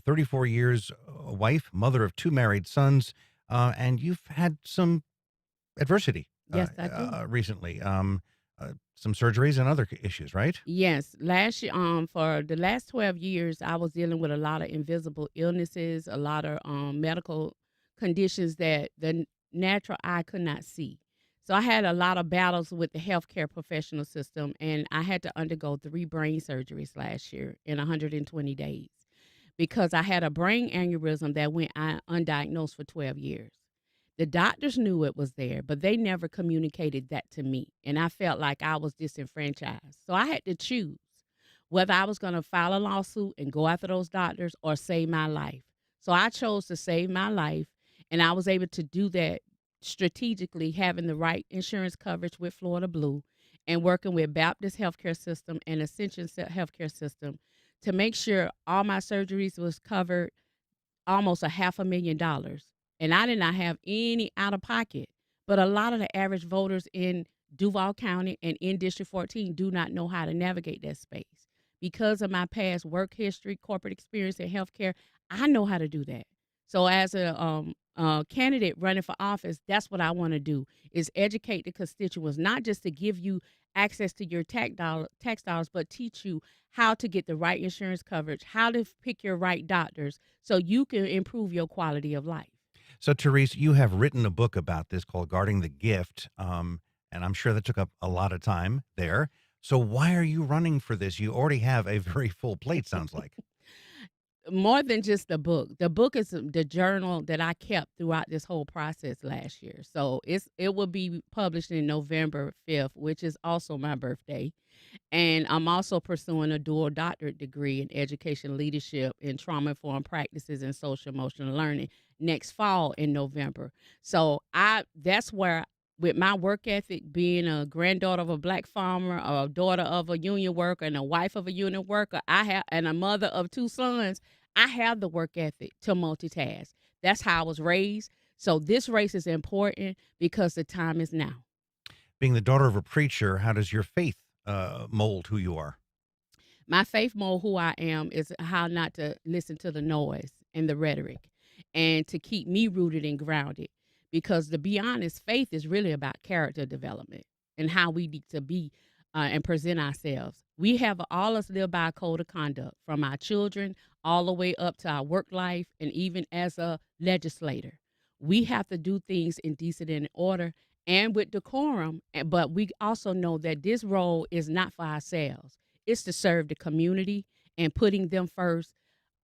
Speaker 11: 34 years a wife, mother of 2 married sons, and you've had some adversity
Speaker 14: Yes, I do.
Speaker 11: recently, some surgeries and other issues, right?
Speaker 14: Yes, last year, for the last 12 years, I was dealing with a lot of invisible illnesses, a lot of medical conditions that the natural eye could not see. So I had a lot of battles with the healthcare professional system, and I had to undergo 3 brain surgeries last year in 120 days because I had a brain aneurysm that went undiagnosed for 12 years. The doctors knew it was there, but they never communicated that to me, and I felt like I was disenfranchised. So I had to choose whether I was going to file a lawsuit and go after those doctors or save my life. So I chose to save my life, and I was able to do that strategically, having the right insurance coverage with Florida Blue and working with Baptist Healthcare System and Ascension Healthcare System to make sure all my surgeries was covered, almost $500,000. And I did not have any out of pocket. But a lot of the average voters in Duval County and in District 14 do not know how to navigate that space. Because of my past work history, corporate experience in healthcare, I know how to do that. So as a candidate running for office, that's what I want to do, is educate the constituents, not just to give you access to your tax dollars, but teach you how to get the right insurance coverage, how to pick your right doctors so you can improve your quality of life.
Speaker 11: So, Therese, you have written a book about this called Guarding the Gift, and I'm sure that took up a lot of time there. So why are you running for this? You already have a very full plate, sounds like.
Speaker 14: More than just the book. The book is the journal that I kept throughout this whole process last year. So it will be published in November 5th, which is also my birthday. And I'm also pursuing a dual doctorate degree in education leadership in trauma-informed practices and social emotional learning next fall in November. So that's where, with my work ethic, being a granddaughter of a black farmer, or a daughter of a union worker, and a wife of a union worker, and a mother of 2 sons, I have the work ethic to multitask. That's how I was raised. So this race is important because the time is now.
Speaker 11: Being the daughter of a preacher, how does your faith mold who you are?
Speaker 14: My faith mold who I am is how not to listen to the noise and the rhetoric, and to keep me rooted and grounded. Because to be honest, faith is really about character development and how we need to be and present ourselves. We have all us live by a code of conduct, from our children all the way up to our work life, and even as a legislator. We have to do things in decent and in order and with decorum, but we also know that this role is not for ourselves. It's to serve the community, and putting them first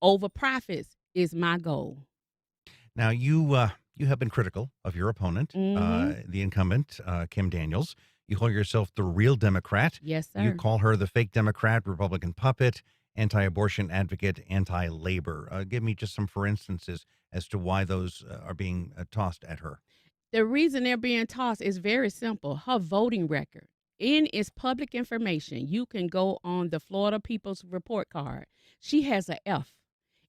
Speaker 14: over profits is my goal.
Speaker 11: Now, you have been critical of your opponent, the incumbent, Kim Daniels. You call yourself the real Democrat.
Speaker 14: Yes, sir.
Speaker 11: You call her the fake Democrat, Republican puppet, anti-abortion advocate, anti-labor. Give me just some for instances as to why those are being tossed at her.
Speaker 14: The reason they're being tossed is very simple. Her voting record. In its public information, you can go on the Florida People's Report card. She has an F.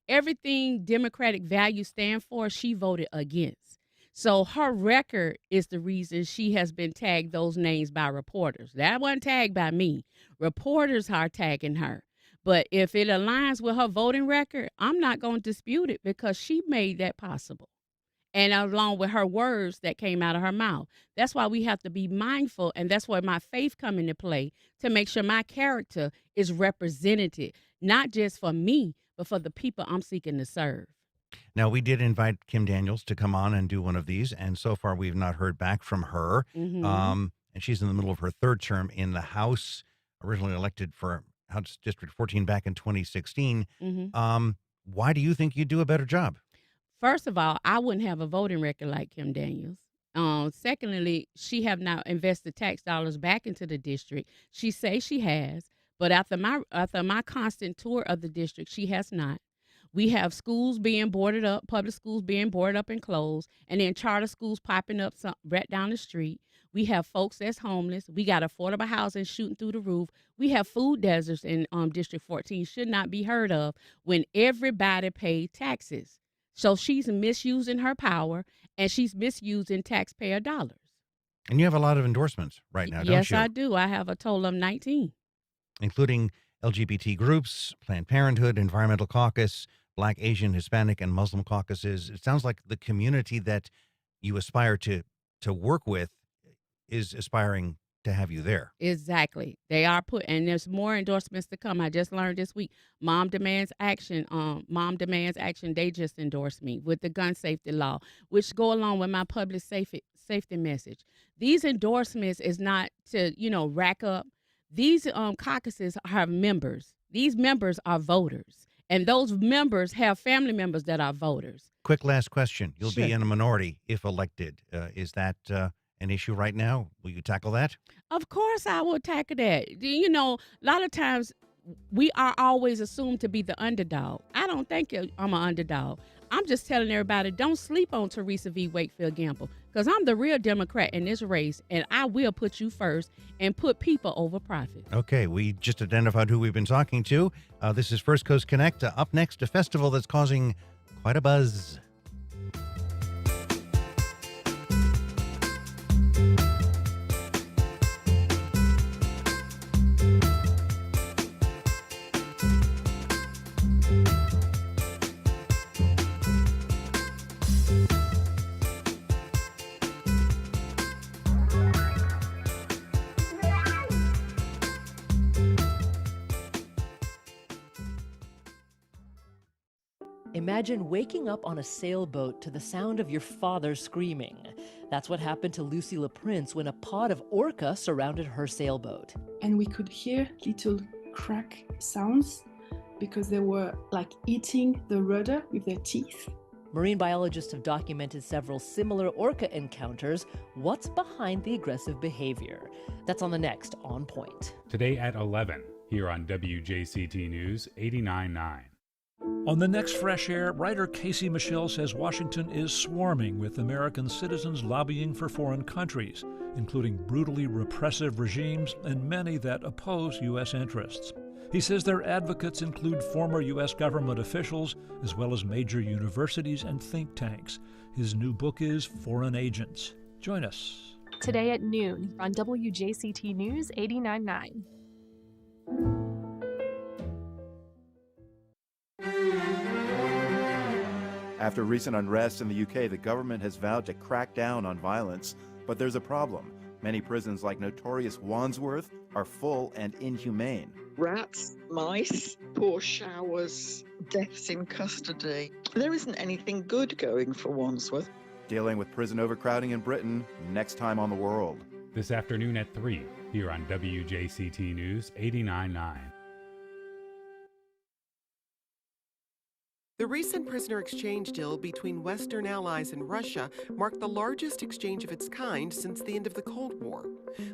Speaker 14: Everything Democratic values stand for, she voted against. So her record is the reason she has been tagged those names by reporters. That wasn't tagged by me. Reporters are tagging her. But if it aligns with her voting record, I'm not going to dispute it, because she made that possible. And along with her words that came out of her mouth. That's why we have to be mindful, and that's where my faith come into play, to make sure my character is represented, not just for me, but for the people I'm seeking to serve.
Speaker 11: Now, we did invite Kim Daniels to come on and do one of these, and so far we've not heard back from her. And she's in the middle of her 3rd term in the House, originally elected for House District 14 back in 2016. Why do you think you'd do a better job?
Speaker 14: First of all, I wouldn't have a voting record like Kim Daniels. Secondly, she have not invested tax dollars back into the district. She says she has, but after my constant tour of the district, she has not. We have schools being boarded up, public schools being boarded up and closed, and then charter schools popping up right down the street. We have folks that's homeless. We got affordable housing shooting through the roof. We have food deserts in District 14, should not be heard of, when everybody paid taxes. So she's misusing her power, and she's misusing taxpayer dollars.
Speaker 11: And you have a lot of endorsements right now, don't you?
Speaker 14: Yes, I do. I have a total of 19.
Speaker 11: Including LGBT groups, Planned Parenthood, Environmental Caucus, Black, Asian, Hispanic, and Muslim caucuses. It sounds like the community that you aspire to work with is aspiring to have you there.
Speaker 14: Exactly. They are and there's more endorsements to come. I just learned this week. Mom Demands Action. They just endorsed me with the gun safety law, which go along with my public safety message. These endorsements is not to, rack up. These caucuses have members. These members are voters. And those members have family members that are voters.
Speaker 11: Quick last question. You'll
Speaker 14: Sure.
Speaker 11: be in a minority if elected. Is that an issue right now? Will you tackle that?
Speaker 14: Of course I will tackle that. A lot of times we are always assumed to be the underdog. I don't think I'm an underdog. I'm just telling everybody, don't sleep on Therese v. Wakefield-Gamble, because I'm the real Democrat in this race, and I will put you first and put people over profit.
Speaker 11: Okay, we just identified who we've been talking to. This is First Coast Connect. Up next, a festival that's causing quite a buzz.
Speaker 16: Imagine waking up on a sailboat to the sound of your father screaming. That's what happened to Lucy LaPrince when a pod of orca surrounded her sailboat.
Speaker 17: And we could hear little crack sounds because they were like eating the rudder with their teeth.
Speaker 16: Marine biologists have documented several similar orca encounters. What's behind the aggressive behavior? That's on the next On Point.
Speaker 18: Today at 11, here on WJCT News 89.9.
Speaker 19: On the next Fresh Air, writer Casey Michelle says Washington is swarming with American citizens lobbying for foreign countries, including brutally repressive regimes and many that oppose U.S. interests. He says their advocates include former U.S. government officials, as well as major universities and think tanks. His new book is Foreign Agents. Join us.
Speaker 20: Today at noon on WJCT News 89.9.
Speaker 21: After recent unrest in the UK, the government has vowed to crack down on violence, but there's a problem. Many prisons like notorious Wandsworth are full and inhumane.
Speaker 22: Rats, mice, poor showers, deaths in custody. There isn't anything good going for Wandsworth.
Speaker 21: Dealing with prison overcrowding in Britain, next time on The World.
Speaker 18: This afternoon at 3, here on WJCT News 89.9.
Speaker 23: The recent prisoner exchange deal between Western allies and Russia marked the largest exchange of its kind since the end of the Cold War.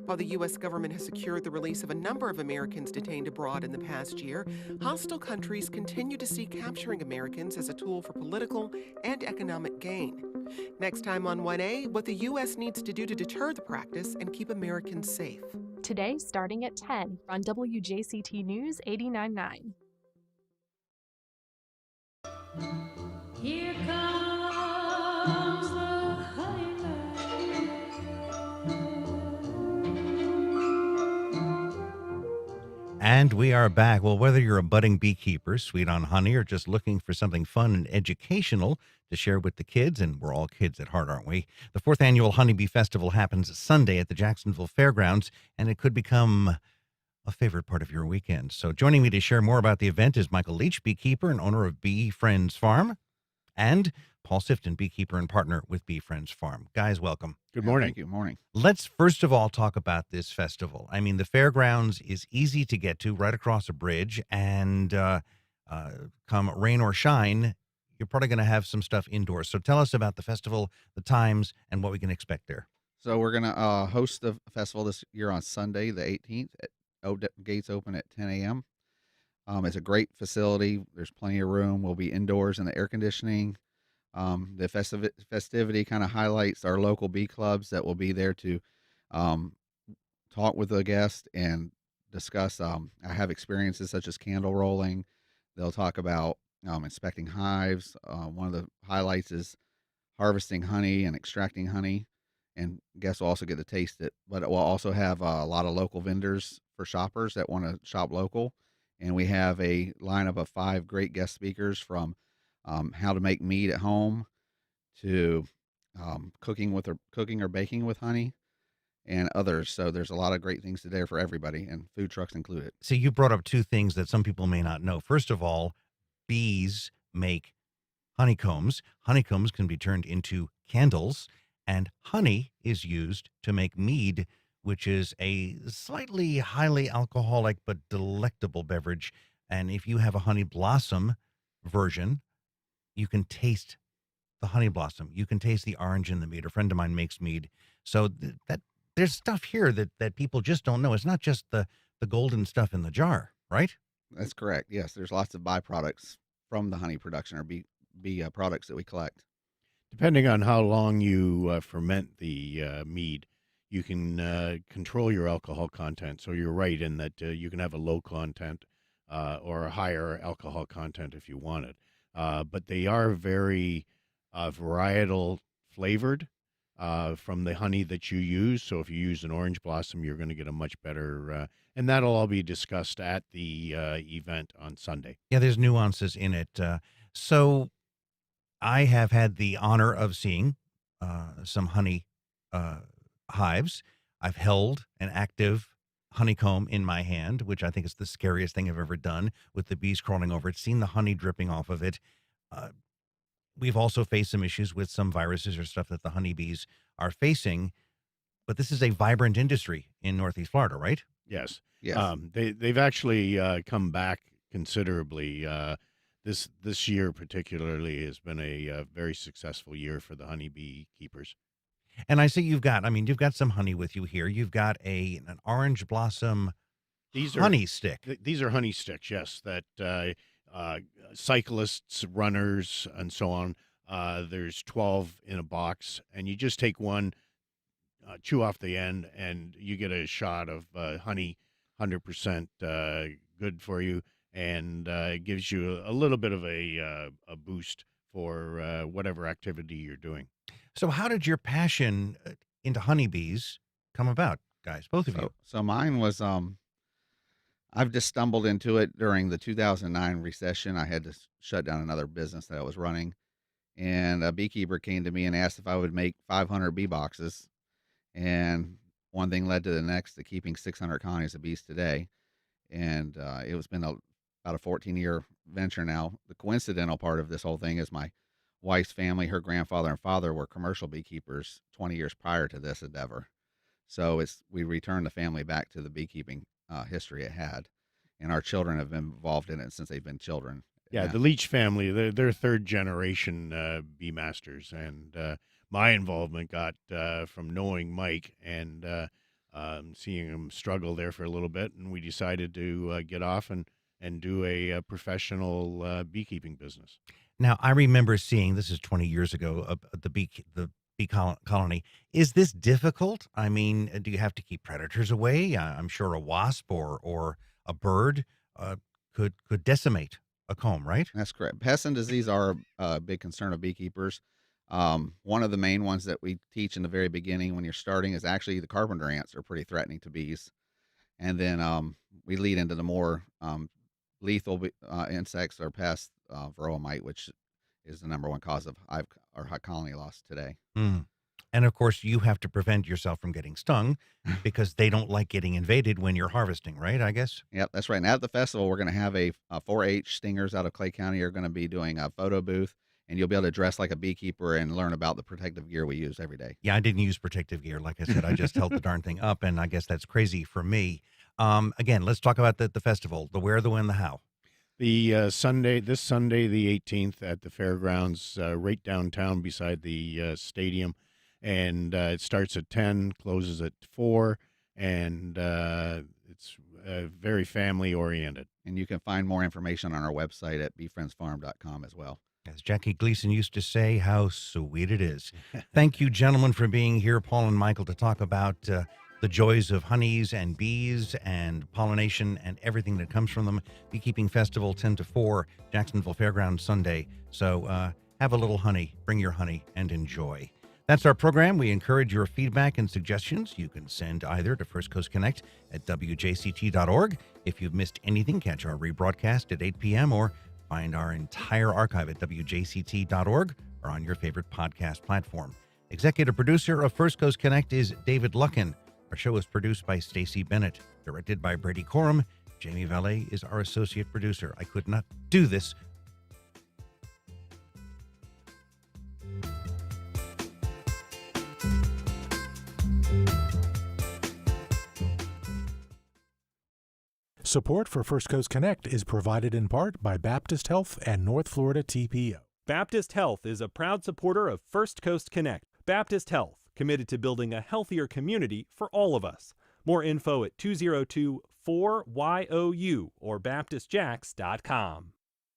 Speaker 23: While the U.S. government has secured the release of a number of Americans detained abroad in the past year, hostile countries continue to see capturing Americans as a tool for political and economic gain. Next time on 1A, what the U.S. needs to do to deter the practice and keep Americans safe.
Speaker 20: Today, starting at 10 on WJCT News 89.9.
Speaker 24: Here comes the honeyman.
Speaker 11: And we are back. Well, whether you're a budding beekeeper, sweet on honey, or just looking for something fun and educational to share with the kids, and we're all kids at heart, aren't we? The 4th Annual Honeybee Festival happens Sunday at the Jacksonville Fairgrounds, and it could become a favorite part of your weekend. So joining me to share more about the event is Michael Leach, beekeeper and owner of Bee Friends Farm, and Paul Sifton, beekeeper and partner with Bee Friends Farm. Guys, welcome.
Speaker 25: Good morning. Thank you. Morning.
Speaker 11: Let's first of all talk about this festival. I mean, the fairgrounds is easy to get to, right across a bridge, and come rain or shine, you're probably going to have some stuff indoors. So tell us about the festival, the times, and what we can expect there.
Speaker 25: So we're going to host the festival this year on Sunday, the 18th. Gates open at 10 a.m. It's a great facility. There's plenty of room. We'll be indoors in the air conditioning. The festivity kind of highlights our local bee clubs that will be there to talk with the guests and discuss. I have experiences such as candle rolling. They'll talk about inspecting hives. One of the highlights is harvesting honey and extracting honey, and guests will also get to taste it. But we'll also have a lot of local vendors for shoppers that want to shop local. And we have a lineup of 5 great guest speakers from how to make mead at home to cooking or baking with honey and others. So there's a lot of great things there for everybody, and food trucks included.
Speaker 11: So you brought up 2 things that some people may not know. First of all, bees make honeycombs. Honeycombs can be turned into candles, and honey is used to make mead, which is a slightly highly alcoholic but delectable beverage. And if you have a honey blossom version, you can taste the honey blossom. You can taste the orange in the mead. A friend of mine makes mead. So that there's stuff here that people just don't know. It's not just the golden stuff in the jar, right?
Speaker 25: That's correct. Yes, there's lots of byproducts from the honey production, or bee products that we collect.
Speaker 26: Depending on how long you ferment the mead, you can control your alcohol content. So you're right in that you can have a low content or a higher alcohol content if you want it. but they are very varietal flavored from the honey that you use. So if you use an orange blossom, you're going to get a much better, and that'll all be discussed at the event on Sunday.
Speaker 11: Yeah, there's nuances in it. So I have had the honor of seeing some honey hives. I've held an active honeycomb in my hand, which I think is the scariest thing I've ever done, with the bees crawling over it, seen the honey dripping off of it. We've also faced some issues with some viruses or stuff that the honeybees are facing, but this is a vibrant industry in Northeast Florida, right?
Speaker 26: Yes.
Speaker 25: Yes.
Speaker 26: They've actually come back considerably. This year particularly has been a very successful year for the honeybee keepers.
Speaker 11: And I see you've got some honey with you here. You've got an orange blossom honey stick.
Speaker 26: These are honey sticks, yes, that cyclists, runners, and so on. There's 12 in a box, and you just take one, chew off the end, and you get a shot of honey, 100% good for you, and it gives you a little bit of a boost for whatever activity you're doing.
Speaker 11: So how did your passion into honeybees come about, guys, both of you?
Speaker 25: So mine was I've just stumbled into it during the 2009 recession. I had to shut down another business that I was running, and a beekeeper came to me and asked if I would make 500 bee boxes. And one thing led to the next, to keeping 600 colonies of bees today. And it was been about a 14-year venture now. The coincidental part of this whole thing is my wife's family, her grandfather and father were commercial beekeepers 20 years prior to this endeavor. So we returned the family back to the beekeeping history it had, and our children have been involved in it since they've been children.
Speaker 26: Yeah, the Leach family, they're third generation bee masters, and my involvement got from knowing Mike and seeing him struggle there for a little bit, and we decided to get off and do a professional beekeeping business.
Speaker 11: Now, I remember seeing, this is 20 years ago, the bee colony. Is this difficult? I mean, do you have to keep predators away? I'm sure a wasp or a bird could decimate a comb, right?
Speaker 25: That's correct. Pests and disease are a big concern of beekeepers. One of the main ones that we teach in the very beginning when you're starting is actually the carpenter ants are pretty threatening to bees. And then we lead into the more lethal insects or pests, varroa mite, which is the number one cause of hive or high colony loss today.
Speaker 11: Mm. And of course, you have to prevent yourself from getting stung because they don't like getting invaded when you're harvesting, right? I guess.
Speaker 25: Yep, that's right. And at the festival, we're going to have a 4-H stingers out of Clay County are going to be doing a photo booth, and you'll be able to dress like a beekeeper and learn about the protective gear we use every day.
Speaker 11: Yeah, I didn't use protective gear. Like I said, I just held the darn thing up, and I guess that's crazy for me. Again, let's talk about the festival, the where, the when, the how.
Speaker 26: This Sunday, the 18th, at the fairgrounds, right downtown beside the stadium, and it starts at 10, closes at 4, and it's very family oriented.
Speaker 25: And you can find more information on our website at beefriendsfarm.com as well.
Speaker 11: As Jackie Gleason used to say, how sweet it is. Thank you, gentlemen, for being here, Paul and Michael, to talk about the joys of honeys and bees and pollination and everything that comes from them. Beekeeping Festival, 10 to 4, Jacksonville Fairgrounds Sunday. So have a little honey, bring your honey, and enjoy. That's our program. We encourage your feedback and suggestions. You can send either to First Coast Connect at wjct.org. If you've missed anything, catch our rebroadcast at 8 p.m. or find our entire archive at wjct.org or on your favorite podcast platform. Executive producer of First Coast Connect is David Luckin. Our show is produced by Stacey Bennett, directed by Brady Corum. Jamie Valet is our associate producer. I could not do this.
Speaker 10: Support for First Coast Connect is provided in part by Baptist Health and North Florida TPO.
Speaker 1: Baptist Health is a proud supporter of First Coast Connect. Baptist Health, committed to building a healthier community for all of us. More info at 202-4YOU or baptistjacks.com.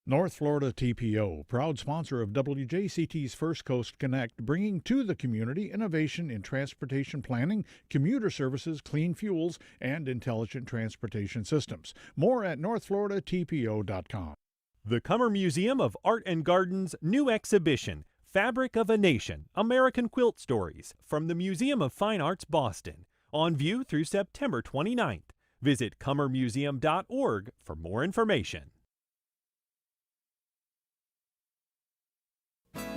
Speaker 2: North Florida TPO, proud sponsor of WJCT's First Coast Connect, bringing to the community innovation in transportation planning, commuter services, clean fuels, and intelligent transportation systems. More at northfloridatpo.com.
Speaker 1: The Cummer Museum of Art and Garden's new exhibition, Fabric of a Nation, American Quilt Stories, from the Museum of Fine Arts, Boston, on view through September 29th. Visit cummermuseum.org for more information.